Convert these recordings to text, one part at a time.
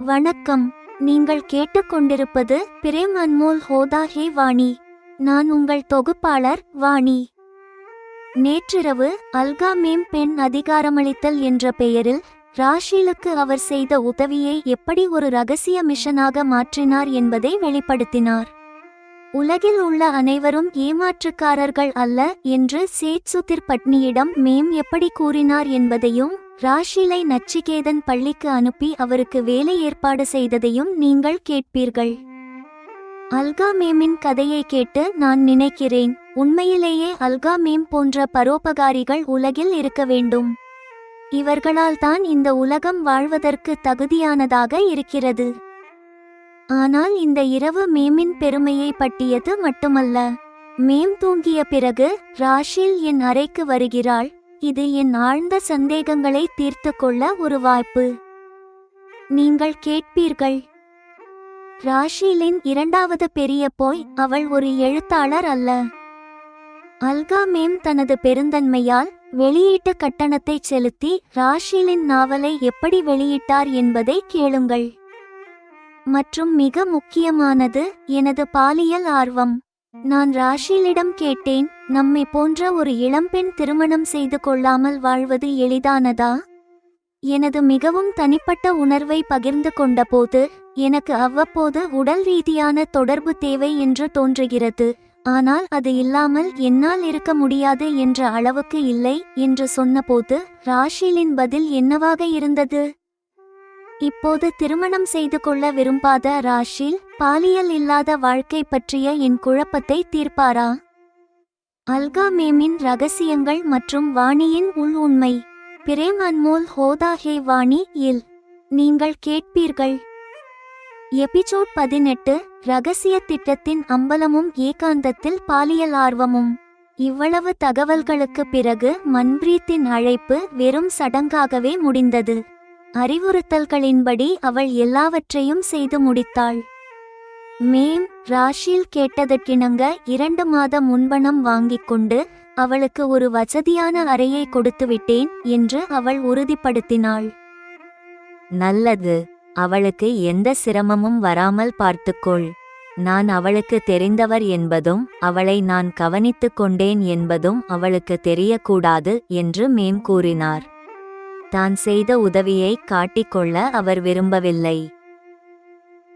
வணக்கம். நீங்கள் கேட்டுக்கொண்டிருப்பது பிரேம் அன்மோல் ஹோதா ஹே வாணி. நான் உங்கள் தொகுப்பாளர் வாணி. நேற்றிரவு அல்கா மேம் பெண் அதிகாரமளித்தல் என்ற பெயரில் ராஷிலுக்கு அவர் செய்த உதவியை எப்படி ஒரு ரகசிய மிஷனாக மாற்றினார் என்பதை வெளிப்படுத்தினார். உலகில் உள்ள அனைவரும் ஏமாற்றுக்காரர்கள் அல்ல என்று சேத்சுதிர் பட்னியிடம் மேம் எப்படி கூறினார் என்பதையும், ராஷிலை நச்சிகேதன் பள்ளிக்கு அனுப்பி அவருக்கு வேலை ஏற்பாடு செய்ததையும் நீங்கள் கேட்பீர்கள். அல்கா மேமின் கதையை கேட்டு நான் நினைக்கிறேன், உண்மையிலேயே அல்கா மேம் போன்ற பரோபகாரிகள் உலகில் இருக்க வேண்டும். இவர்களால் தான் இந்த உலகம் வாழ்வதற்கு தகுதியானதாக இருக்கிறது. ஆனால் இந்த இரவு மேமின் பெருமையை பற்றியது மட்டுமல்ல. மேம் தூங்கிய பிறகு ராஷில் என் அறைக்கு வருகிறாள். இது என் ஆழ்ந்த சந்தேகங்களை தீர்த்து கொள்ள ஒரு வாய்ப்பு. நீங்கள் கேட்பீர்கள், ராஷிலின் இரண்டாவது பெரிய போய் அவள் ஒரு எழுத்தாளர் அல்ல. அல்கா மேம் தனது பெருந்தன்மையால் வெளியீட்டு கட்டணத்தை செலுத்தி ராஷிலின் நாவலை எப்படி வெளியிட்டார் என்பதை கேளுங்கள். மற்றும் மிக முக்கியமானது எனது பாலியல் ஆர்வம். நான் ராஷிலிடம் கேட்டேன், நம்மை போன்ற ஒரு இளம்பெண் திருமணம் செய்து கொள்ளாமல் வாழ்வது எளிதானதா? எனது மிகவும் தனிப்பட்ட உணர்வை பகிர்ந்து கொண்டபோது எனக்கு அவ்வப்போது உடல் ரீதியான தொடர்பு தேவை என்று தோன்றுகிறது, ஆனால் அது இல்லாமல் என்னால் இருக்க முடியாது என்ற அளவுக்கு இல்லை என்று சொன்னபோது ராஷிலின் பதில் என்னவாக இருந்தது? இப்போது திருமணம் செய்து கொள்ள விரும்பாத ராஷில் பாலியல் இல்லாத வாழ்க்கை பற்றிய என் குழப்பத்தை தீர்ப்பாரா? அல்கா மேமின் ரகசியங்கள் மற்றும் வாணியின் உள் உண்மை. பிரேம் அன்மோல் ஹோதா ஹே வாணி இல் நீங்கள் கேட்பீர்கள். எபிசோட் 18 ரகசிய திட்டத்தின் அம்பலமும் ஏகாந்தத்தில் பாலியல் ஆர்வமும். இவ்வளவு தகவல்களுக்கு பிறகு மன்பிரீத்தின் அழைப்பு வெறும் சடங்காகவே முடிந்தது. அறிவுறுத்தல்களின்படி அவள் எல்லாவற்றையும் செய்து முடித்தாள். மேம் ராஷில் கேட்டதற்கிணங்க 2 மாத முன்பணம் வாங்கிக் கொண்டு அவளுக்கு ஒரு வசதியான அறையை கொடுத்துவிட்டேன் என்று அவள் உறுதிப்படுத்தினாள். நல்லது, அவளுக்கு எந்த சிரமமும் வராமல் பார்த்துக்கொள். நான் அவளுக்கு தெரிந்தவர் என்பதும் அவளை நான் கவனித்துக் கொண்டேன் என்பதும் அவளுக்கு தெரியக்கூடாது என்று மேம் கூறினார். தான் செய்த உதவியை காட்டிக்கொள்ள அவர் விரும்பவில்லை.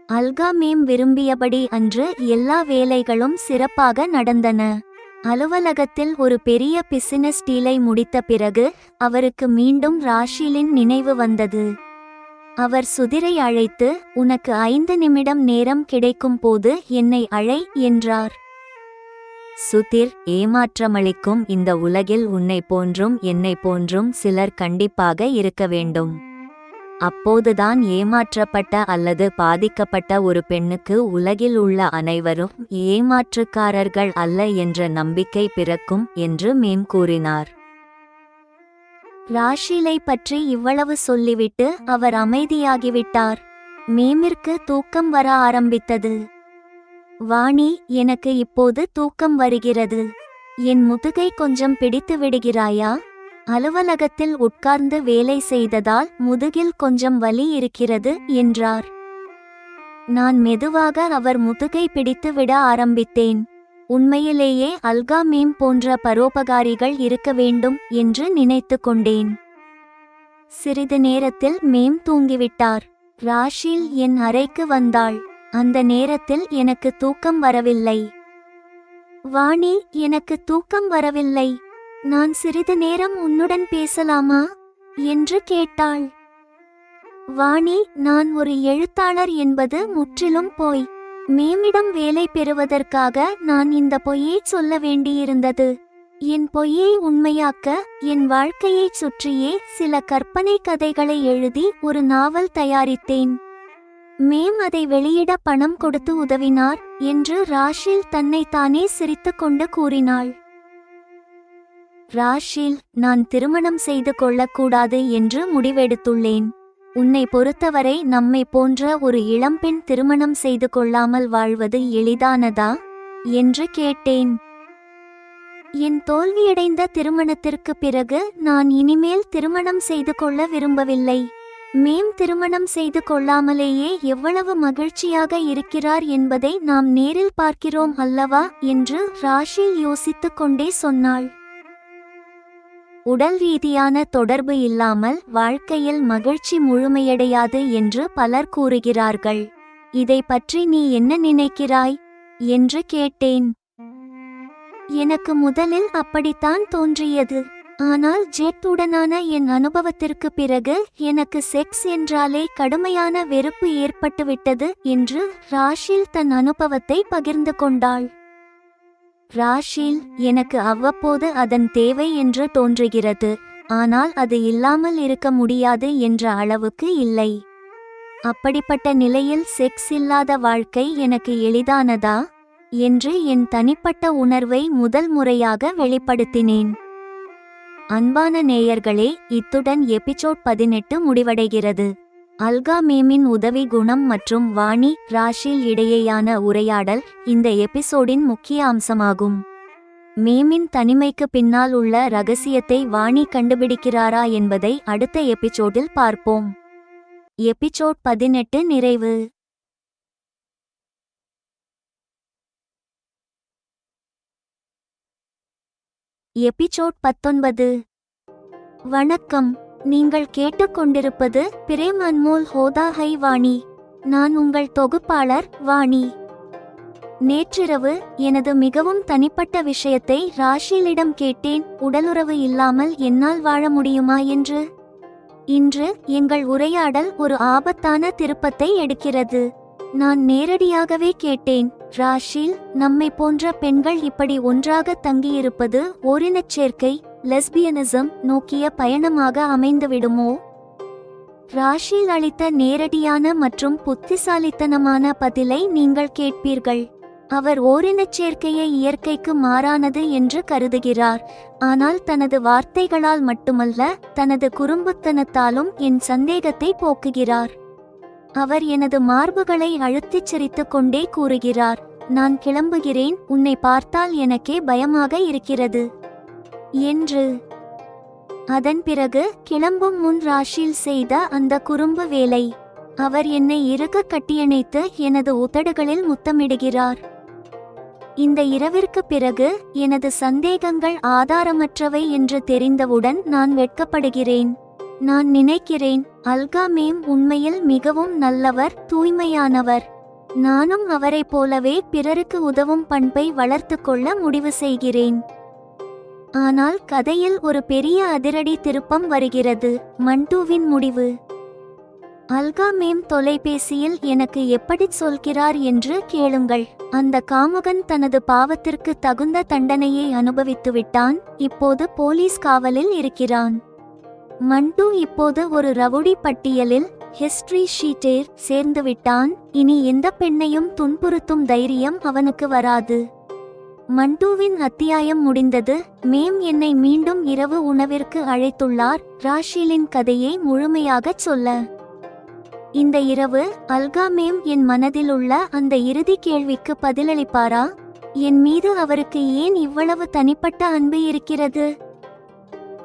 அல்கா மேம் விரும்பியபடி அன்று எல்லா வேலைகளும் சிறப்பாக நடந்தன. அலுவலகத்தில் ஒரு பெரிய பிசினஸ் டீலை முடித்த பிறகு அவருக்கு மீண்டும் ராஷிலின் நினைவு வந்தது. அவர் சுதிரை அழைத்து, உனக்கு 5 நிமிடம் நேரம் கிடைக்கும் போது என்னை அழை என்றார். சுதிர், ஏமாற்றமளிக்கும் இந்த உலகில் உன்னை போன்றும் என்னை போன்றும் சிலர் கண்டிப்பாக இருக்க வேண்டும். அப்போதுதான் ஏமாற்றப்பட்ட அல்லது பாதிக்கப்பட்ட ஒரு பெண்ணுக்கு உலகில் உள்ள அனைவரும் ஏமாற்றுக்காரர்கள் அல்ல என்ற நம்பிக்கை பிறக்கும் என்று மேம் கூறினார். ராஷிலை பற்றி இவ்வளவு சொல்லிவிட்டு அவர் அமைதியாகிவிட்டார். மேமிற்கு தூக்கம் வர ஆரம்பித்தது. வாணி, எனக்கு இப்போது தூக்கம் வருகிறது. என் முதுகை கொஞ்சம் பிடித்து விடுகிறாயா? அலுவலகத்தில் உட்கார்ந்து வேலை செய்ததால் முதுகில் கொஞ்சம் வலி இருக்கிறது என்றார். நான் மெதுவாக அவர் முதுகை பிடித்து விட ஆரம்பித்தேன். உண்மையிலேயே அல்கா மேம் போன்ற பரோபகாரிகள் இருக்க வேண்டும் என்று நினைத்து கொண்டேன். சிறிது நேரத்தில் மேம் தூங்கிவிட்டார். ராஷில் என் அறைக்கு வந்தாள். அந்த நேரத்தில் எனக்கு தூக்கம் வரவில்லை. வாணி, எனக்கு தூக்கம் வரவில்லை. நான் சிறிது நேரம் உன்னுடன் பேசலாமா என்று கேட்டாள். வாணி, நான் ஒரு எழுத்தாளர் என்பது முற்றிலும் பொய். மேமிடம் வேலை பெறுவதற்காக நான் இந்த பொய்யை சொல்ல வேண்டியிருந்தது. என் பொய்யை உண்மையாக்க என் வாழ்க்கையைச் சுற்றியே சில கற்பனை கதைகளை எழுதி ஒரு நாவல் தயாரித்தேன். மேம் அதை வெளியிட பணம் கொடுத்து உதவினார் என்று ராஷில் தன்னை தானே சிரித்து கொண்டு கூறினாள். ராஷில், நான் திருமணம் செய்து கொள்ளக்கூடாது என்று முடிவெடுத்துள்ளேன். உன்னை பொறுத்தவரை நம்மை போன்ற ஒரு இளம்பெண் திருமணம் செய்து கொள்ளாமல் வாழ்வது எளிதானதா என்று கேட்டேன். என் தோல்வியடைந்த திருமணத்திற்கு பிறகு நான் இனிமேல் திருமணம் செய்து கொள்ள விரும்பவில்லை. மேம் திருமணம் செய்து கொள்ளாமலேயே எவ்வளவு மகிழ்ச்சியாக இருக்கிறார் என்பதை நாம் நேரில் பார்க்கிறோம் அல்லவா என்று ராஷில் யோசித்துக் கொண்டே சொன்னாள். உடல் ரீதியான தொடர்பு இல்லாமல் வாழ்க்கையில் மகிழ்ச்சி முழுமையடையாது என்று பலர் கூறுகிறார்கள். இதை பற்றி நீ என்ன நினைக்கிறாய் என்று கேட்டேன். எனக்கு முதலில் அப்படித்தான் தோன்றியது. ஆனால் ஜெட்டுடனான என் அனுபவத்திற்கு பிறகு எனக்கு செக்ஸ் என்றாலே கடுமையான வெறுப்பு ஏற்பட்டுவிட்டது என்று ராஷில் தன் அனுபவத்தை பகிர்ந்து கொண்டாள். ராஷில், எனக்கு அவ்வப்போது அதன் தேவை என்று தோன்றுகிறது. ஆனால் அது இல்லாமல் இருக்க முடியாது என்ற அளவுக்கு இல்லை. அப்படிப்பட்ட நிலையில் செக்ஸ் இல்லாத வாழ்க்கை எனக்கு எளிதானதா என்று என் தனிப்பட்ட உணர்வை முதல் முறையாக வெளிப்படுத்தினேன். அன்பான நேயர்களே, இத்துடன் எபிசோட் 18 முடிவடைகிறது. அல்கா மேமின் உதவி குணம் மற்றும் வாணி ராஷில் இடையேயான உரையாடல் இந்த எபிசோடின் முக்கிய அம்சமாகும். மேமின் தனிமைக்கு பின்னால் உள்ள ரகசியத்தை வாணி கண்டுபிடிக்கிறாரா என்பதை அடுத்த எபிசோடில் பார்ப்போம். எபிசோட் 18 நிறைவு. எபிசோட் 19. வணக்கம். நீங்கள் கேட்டுக்கொண்டிருப்பது பிரேம் அன்மோல் ஹோதா ஹை வாணி. நான் உங்கள் தொகுப்பாளர் வாணி. நேற்றிரவு எனது மிகவும் தனிப்பட்ட விஷயத்தை ராஷிலிடம் கேட்டேன். உடலுறவு இல்லாமல் என்னால் வாழ முடியுமா என்று. இன்று எங்கள் உரையாடல் ஒரு ஆபத்தான திருப்பத்தை எடுக்கிறது. நான் நேரடியாகவே கேட்டேன், ராஷில், நம்மை போன்ற பெண்கள் இப்படி ஒன்றாக தங்கியிருப்பது ஓரினச் சேர்க்கை, லெஸ்பியனிசம் நோக்கிய பயணமாக அமைந்துவிடுமோ? ராஷில் அளித்த நேரடியான மற்றும் புத்திசாலித்தனமான பதிலை நீங்கள் கேட்பீர்கள். அவர் ஓரினச் சேர்க்கையை இயற்கைக்கு மாறானது என்று கருதுகிறார். ஆனால் தனது வார்த்தைகளால் மட்டுமல்ல, தனது குறும்புத்தனத்தாலும் என் சந்தேகத்தை போக்குகிறார். அவர் எனது மார்புகளை அழுத்திச் சிரித்துக் கொண்டே கூறுகிறார், நான் கிளம்புகிறேன், உன்னை பார்த்தால் எனக்கே பயமாக இருக்கிறது என்று. அதன் பிறகு கிளம்பும் முன் ராஷில் செய்த அந்த குறும்பு வேலை. அவர் என்னை இறுக கட்டியணைத்து எனது உதடுகளில் முத்தமிடுகிறார். இந்த இரவிற்கு பிறகு எனது சந்தேகங்கள் ஆதாரமற்றவை என்று தெரிந்தவுடன் நான் வெட்கப்படுகிறேன். நான் நினைக்கிறேன், அல்கா மேம் உண்மையில் மிகவும் நல்லவர், தூய்மையானவர். நானும் அவரைப் போலவே பிறருக்கு உதவும் பண்பை வளர்த்து கொள்ள முடிவு செய்கிறேன். ஆனால் கதையில் ஒரு பெரிய அதிரடி திருப்பம் வருகிறது. மண்டுவின் முடிவு. அல்கா மேம் தொலைபேசியில் எனக்கு எப்படி சொல்கிறார் என்று கேளுங்கள். அந்த காமுகன் தனது பாவத்திற்கு தகுந்த தண்டனையை அனுபவித்துவிட்டான். இப்போது போலீஸ் காவலில் இருக்கிறான். மண்டு இப்போது ஒரு ரவுடி பட்டியலில் ஹிஸ்டரி ஷீட்டேர் சேர்ந்துவிட்டான். இனி எந்த பெண்ணையும் துன்புறுத்தும் தைரியம் அவனுக்கு வராது. மண்டுவின் அத்தியாயம் முடிந்தது. மேம் என்னை மீண்டும் இரவு உணவிற்கு அழைத்துள்ளார், ராஷிலின் கதையை முழுமையாகச் சொல்ல. இந்த இரவு அல்கா மேம் என் மனதில் உள்ள அந்த இறுதி கேள்விக்கு பதிலளிப்பாரா? என் மீது அவருக்கு ஏன் இவ்வளவு தனிப்பட்ட அன்பு இருக்கிறது?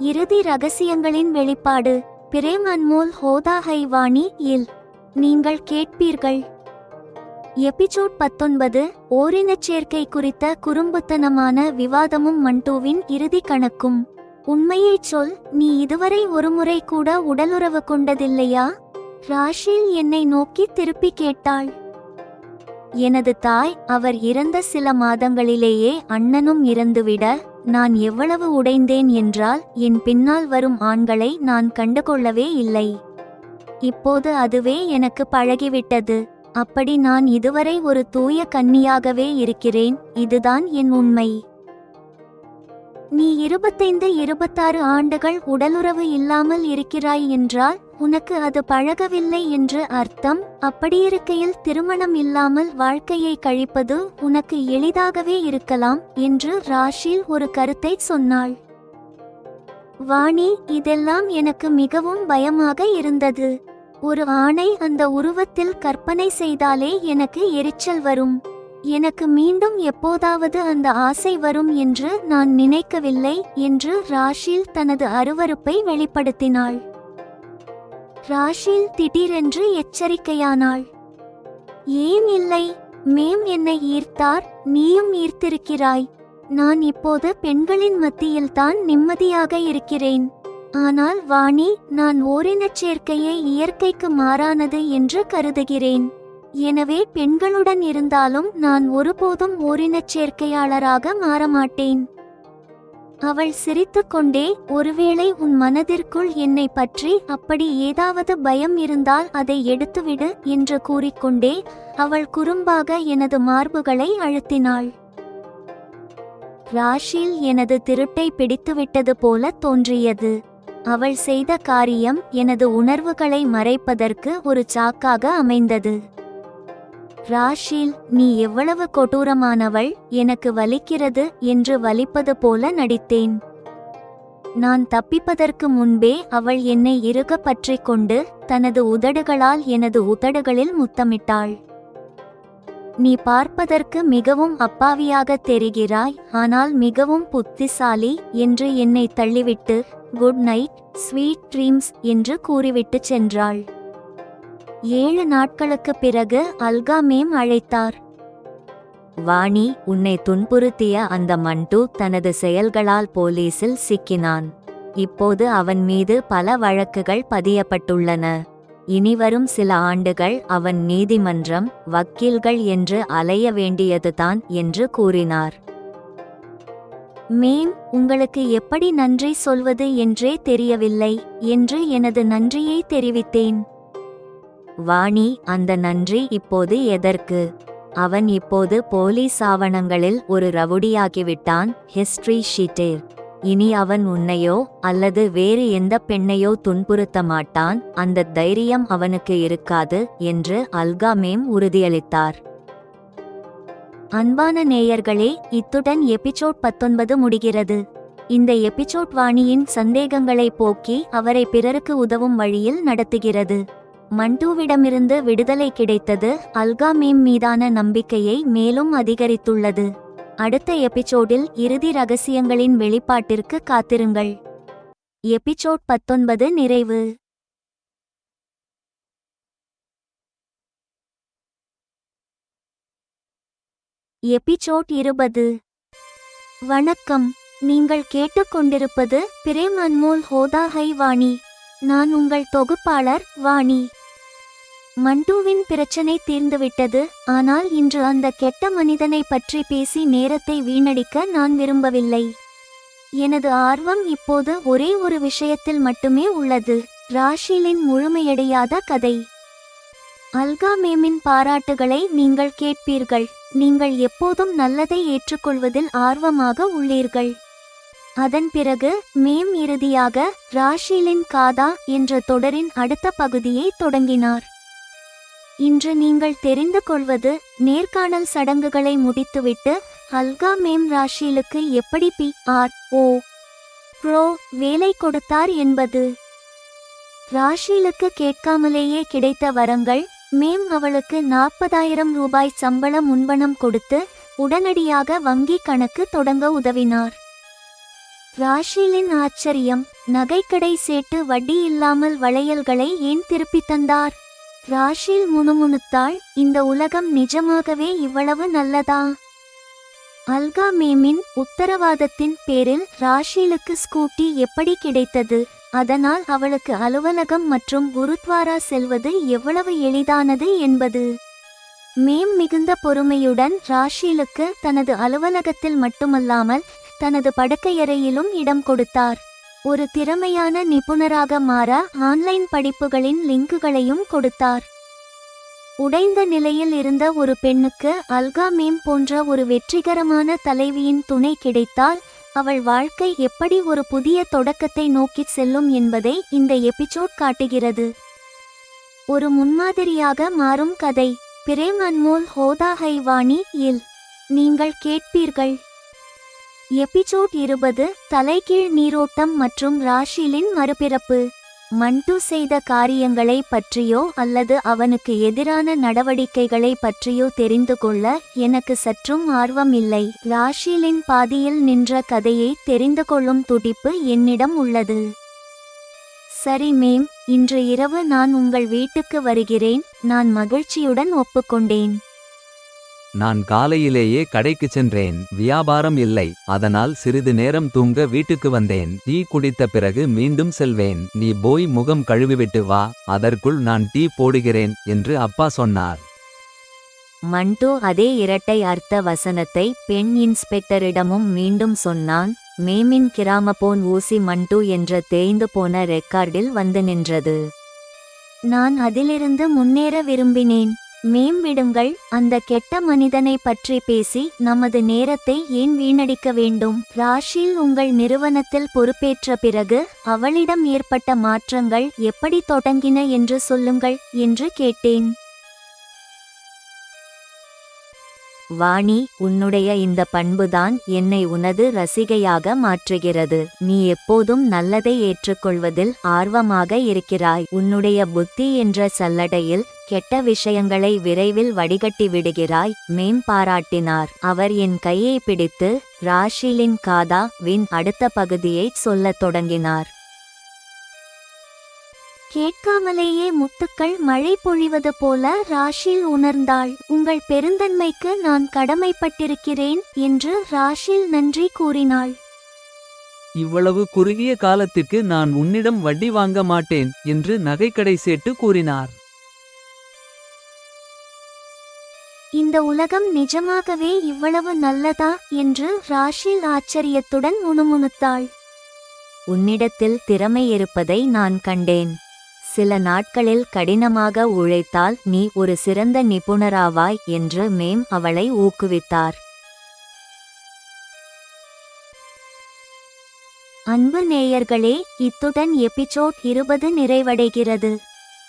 இறுதி ரகசியங்களின் வெளிப்பாடு. பிரேம் அன்மோல் ஹோதா ஹை வாணி இல் நீங்கள் கேட்பீர்கள். எபிசோட் 19. ஓரினச் சேர்க்கை குறித்த குறும்புத்தனமான விவாதமும் மண்டுவின் இறுதி கணக்கும். உண்மையைச் சொல், நீ இதுவரை ஒருமுறை கூட உடலுறவு கொண்டதில்லையா? ராஷில் என்னை நோக்கி திருப்பி கேட்டாள். எனது தாய், அவர் இறந்த சில மாதங்களிலேயே அண்ணனும் இறந்துவிட நான் எவ்வளவு உடைந்தேன் என்றால் என் பின்னால் வரும் ஆண்களை நான் கண்டுகொள்ளவே இல்லை. இப்போது அதுவே எனக்கு பழகிவிட்டது. அப்படி நான் இதுவரை ஒரு தூய கன்னியாகவே இருக்கிறேன். இதுதான் என் உண்மை. நீ 25-26 ஆண்டுகள் உடலுறவு இல்லாமல் இருக்கிறாய் என்றால் உனக்கு அது பழகவில்லை என்று அர்த்தம். அப்படியிருக்கையில் திருமணம் இல்லாமல் வாழ்க்கையை கழிப்பது உனக்கு எளிதாகவே இருக்கலாம் என்று ராஷில் ஒரு கருத்தை சொன்னாள். வாணி, இதெல்லாம் எனக்கு மிகவும் பயமாக இருந்தது. ஒரு ஆணை அந்த உருவத்தில் கற்பனை செய்தாலே எனக்கு எரிச்சல் வரும். எனக்கு மீண்டும் எப்போதாவது அந்த ஆசை வரும் என்று நான் நினைக்கவில்லை என்று ராஷில் தனது அருவருப்பை வெளிப்படுத்தினாள். ராஷில் திடீரென்று எச்சரிக்கையானாள். ஏன் இல்லை? மேம் என்னை ஈர்த்தார், நீயும் ஈர்த்திருக்கிறாய். நான் இப்போது பெண்களின் மத்தியில்தான் நிம்மதியாக இருக்கிறேன். ஆனால் வாணி, நான் ஓரினச் சேர்க்கையை இயற்கைக்கு மாறானது என்று கருதுகிறேன். எனவே பெண்களுடன் இருந்தாலும் நான் ஒருபோதும் ஓரினச் சேர்க்கையாளராக மாறமாட்டேன். அவள் சிரித்துக்கொண்டே, ஒருவேளை உன் மனதிற்குள் என்னை பற்றி அப்படி ஏதாவது பயம் இருந்தால் அதை எடுத்துவிடு என்று கூறிக்கொண்டே அவள் குறும்பாக எனது மார்புகளை அழுத்தினாள். ராஷில் எனது திருட்டை பிடித்துவிட்டது போல தோன்றியது. அவள் செய்த காரியம் எனது உணர்வுகளை மறைப்பதற்கு ஒரு சாக்காக அமைந்தது. ராஷில், நீ எவ்வளவு கொடூரமானவள், எனக்கு வலிக்கிறது என்று வலிப்பது போல நடித்தேன். நான் தப்பிப்பதற்கு முன்பே அவள் என்னை இறுக பற்றிக் கொண்டு தனது உதடுகளால் எனது உதடுகளில் முத்தமிட்டாள். நீ பார்ப்பதற்கு மிகவும் அப்பாவியாக தெரிகிறாய், ஆனால் மிகவும் புத்திசாலி என்று என்னை தள்ளிவிட்டு குட் நைட், ஸ்வீட் ட்ரீம்ஸ் என்று கூறிவிட்டு சென்றாள். 7 நாட்களுக்குப் பிறகு அல்கா மேம் அழைத்தார். வாணி, உன்னை துன்புறுத்திய அந்த மண்டு தனது செயல்களால் போலீசில் சிக்கினான். இப்போது அவன் மீது பல வழக்குகள் பதியப்பட்டுள்ளன. இனிவரும் சில ஆண்டுகள் அவன் நீதிமன்றம், வக்கீல்கள் என்று அலைய வேண்டியதுதான் என்று கூறினார். மேம், உங்களுக்கு எப்படி நன்றி சொல்வது என்றே தெரியவில்லை என்று எனது நன்றியை தெரிவித்தேன். வாணி, அந்த நன்றி இப்போது எதற்கு? அவன் இப்போது போலீஸ் ஆவணங்களில் ஒரு ரவுடியாகிவிட்டான், ஹிஸ்டரி ஷீட்டர். இனி அவன் உன்னையோ அல்லது வேறு எந்த பெண்ணையோ துன்புறுத்த மாட்டான், அந்த தைரியம் அவனுக்கு இருக்காது என்று அல்கா மேம் உறுதியளித்தார். அன்பான நேயர்களே, இத்துடன் எபிசோட் 19 முடிகிறது. இந்த எபிசோட் வாணியின் சந்தேகங்களை போக்கி அவரை பிறருக்கு உதவும் வழியில் நடத்துகிறது. மண்டுவிடமிருந்து விடுதலை கிடைத்தது அல்கா மேம் மீதான நம்பிக்கையை மேலும் அதிகரித்துள்ளது. அடுத்த எபிசோடில் இறுதி ரகசியங்களின் வெளிப்பாட்டிற்கு காத்திருங்கள். எபிசோட் 19 நிறைவு. எபிசோட் 20. வணக்கம், நீங்கள் கேட்டுக்கொண்டிருப்பது பிரேம் அன்மோல் ஹோதா ஹை வாணி. நான் உங்கள் தொகுப்பாளர் வாணி. மண்டுவின் பிரச்சனை தீர்ந்துவிட்டது. ஆனால் இன்று அந்த கெட்ட மனிதனை பற்றி பேசி நேரத்தை வீணடிக்க நான் விரும்பவில்லை. எனது ஆர்வம் இப்போது ஒரே ஒரு விஷயத்தில் மட்டுமே உள்ளது, ராஷிலின் முழுமையடையாத கதை. அல்கா மேமின் பாராட்டுகளை நீங்கள் கேட்பீர்கள். நீங்கள் எப்போதும் நல்லதை ஏற்றுக்கொள்வதில் ஆர்வமாக உள்ளீர்கள். அதன் பிறகு மேம் இறுதியாக ராஷிலின் காதா என்ற தொடரின் அடுத்த பகுதியை தொடங்கினார். இன்று நீங்கள் தெரிந்து கொள்வது, நேர்காணல் சடங்குகளை முடித்துவிட்டு அல்கா மேம் ராஷிலுக்கு எப்படி PRO வேலை கொடுத்தார் என்பது. ராஷிலுக்கு கேட்காமலேயே கிடைத்த வரங்கள். மேம் அவளுக்கு 40,000 ரூபாய் சம்பள முன்பணம் கொடுத்து உடனடியாக வங்கி கணக்கு தொடங்க உதவினார். ராஷிலின் ஆச்சரியம், நகைக்கடை சேட்டு வட்டி இல்லாமல் வளையல்களை ஏன் திருப்பித் தந்தார்? ராஷில் முணுமுணுத்தாள், இந்த உலகம் நிஜமாகவே இவ்வளவு நல்லதா? அல்கா மேமின் உத்தரவாதத்தின் பேரில் ராஷிலுக்கு ஸ்கூட்டி எப்படி கிடைத்தது? அதனால் அவளுக்கு அலுவலகம் மற்றும் குருத்வாரா செல்வது எவ்வளவு எளிதானது என்பது. மேம் மிகுந்த பொறுமையுடன் ராஷிலுக்கு தனது அலுவலகத்தில் மட்டுமல்லாமல் தனது படுக்கையறையிலும் இடம் கொடுத்தார். ஒரு திறமையான நிபுணராக மாற ஆன்லைன் படிப்புகளின் லிங்குகளையும் கொடுத்தார். உடைந்த நிலையில் இருந்த ஒரு பெண்ணுக்கு அல்கா மேம் போன்ற ஒரு வெற்றிகரமான தலைவியின் துணை கிடைத்தால் அவள் வாழ்க்கை எப்படி ஒரு புதிய தொடக்கத்தை நோக்கிச் செல்லும் என்பதை இந்த எபிசோட் காட்டுகிறது. ஒரு முன்மாதிரியாக மாறும் கதை. பிரேம் அன்மோல் ஹோதா ஹை வாணி இல் நீங்கள் கேட்பீர்கள். எபிசோட் 20. தலைகீழ் நீரோட்டம் மற்றும் ராஷிலின் மறுபிறப்பு. மண்டு செய்த காரியங்களை பற்றியோ அல்லது அவனுக்கு எதிரான நடவடிக்கைகளை பற்றியோ தெரிந்து கொள்ள எனக்கு சற்றும் ஆர்வம் இல்லை. ராஷிலின் பாதியில் நின்ற கதையை தெரிந்து கொள்ளும் துடிப்பு என்னிடம் உள்ளது. சரி மேம், இன்று இரவு நான் உங்கள் வீட்டுக்கு வருகிறேன். நான் மகிழ்ச்சியுடன் ஒப்புக்கொண்டேன். நான் காலையிலேயே கடைக்குச் சென்றேன். வியாபாரம் இல்லை. அதனால் சிறிது நேரம் தூங்க வீட்டுக்கு வந்தேன். டீ குடித்த பிறகு மீண்டும் செல்வேன். நீ போய் முகம் கழுவிவிட்டு வா, அதற்குள் நான் டீ போடுகிறேன் என்று அப்பா சொன்னார். மண்டு அதே இரட்டை அர்த்த வசனத்தை பெண் இன்ஸ்பெக்டரிடமும் மீண்டும் சொன்னான். மேமின் கிராமபோன் ஊசி மண்டு என்ற தேய்ந்து போன ரெக்கார்டில் வந்து நின்றது. நான் அதிலிருந்து முன்னேற விரும்பினேன். மேம் விடுங்கள், அந்த கெட்ட மனிதனை பற்றி பேசி நமது நேரத்தை ஏன் வீணடிக்க வேண்டும்? ராஷில் உங்கள் நிறுவனத்தில் பொறுப்பேற்ற பிறகு அவளிடம் ஏற்பட்ட மாற்றங்கள் எப்படி தொடங்கின என்று சொல்லுங்கள் என்று கேட்டேன். வாணி, உன்னுடைய இந்த பண்புதான் என்னை உனது ரசிகையாக மாற்றுகிறது. நீ எப்போதும் நல்லதை ஏற்றுக்கொள்வதில் ஆர்வமாக இருக்கிறாய். உன்னுடைய புத்தி என்ற சல்லடையில் கெட்ட விஷயங்களை விரைவில் வடிகட்டி விடுகிறாய். மேம் பாராட்டினார். அவர் என் கையை பிடித்து ராஷிலின் காதா வின் அடுத்த பகுதியைச் சொல்லத் தொடங்கினார். கேட்காமலேயே முத்துக்கள் மழை பொழிவது போல ராஷில் உணர்ந்தாள். உங்கள் பெருந்தன்மைக்கு நான் கடமைப்பட்டிருக்கிறேன் என்று ராஷில் நன்றி கூறினாள். இவ்வளவு குறுகிய காலத்திற்கு நான் உன்னிடம் வட்டி வாங்க மாட்டேன் என்று நகைக்கடை சேட்டு கூறினார். இந்த உலகம் நிஜமாகவே இவ்வளவு நல்லதா என்று ராஷில் ஆச்சரியத்துடன் முணுமுணுத்தாள். உன்னிடத்தில் திறமை இருப்பதை நான் கண்டேன். சில நாட்களில் கடினமாக உழைத்தால் நீ ஒரு சிறந்த நிபுணராவாய் என்று மேம் அவளை ஊக்குவித்தார். அன்பு நேயர்களே, இத்துடன் எபிசோட் 20 நிறைவடைகிறது.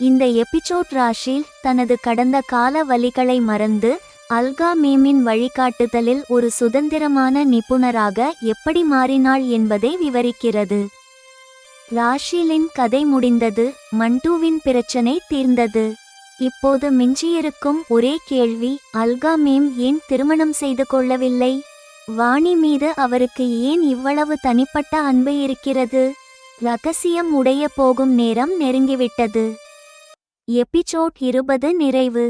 இந்த எபிசோட் ராஷில் தனது கடந்த கால வலிகளை மறந்து அல்கா மேமின் வழிகாட்டுதலில் ஒரு சுதந்திரமான நிபுணராக எப்படி மாறினாள் என்பதை விவரிக்கிறது. ராஷிலின் கதை முடிந்தது. மண்டுவின் பிரச்சனை தீர்ந்தது. இப்போது மிஞ்சியிருக்கும் ஒரே கேள்வி, அல்கா மேம் ஏன் திருமணம் செய்து கொள்ளவில்லை? வாணி மீது அவருக்கு ஏன் இவ்வளவு தனிப்பட்ட அன்பு இருக்கிறது? ரகசியம் உடைய போகும் நேரம் நெருங்கிவிட்டது. எபிசோட் 20 நிறைவு.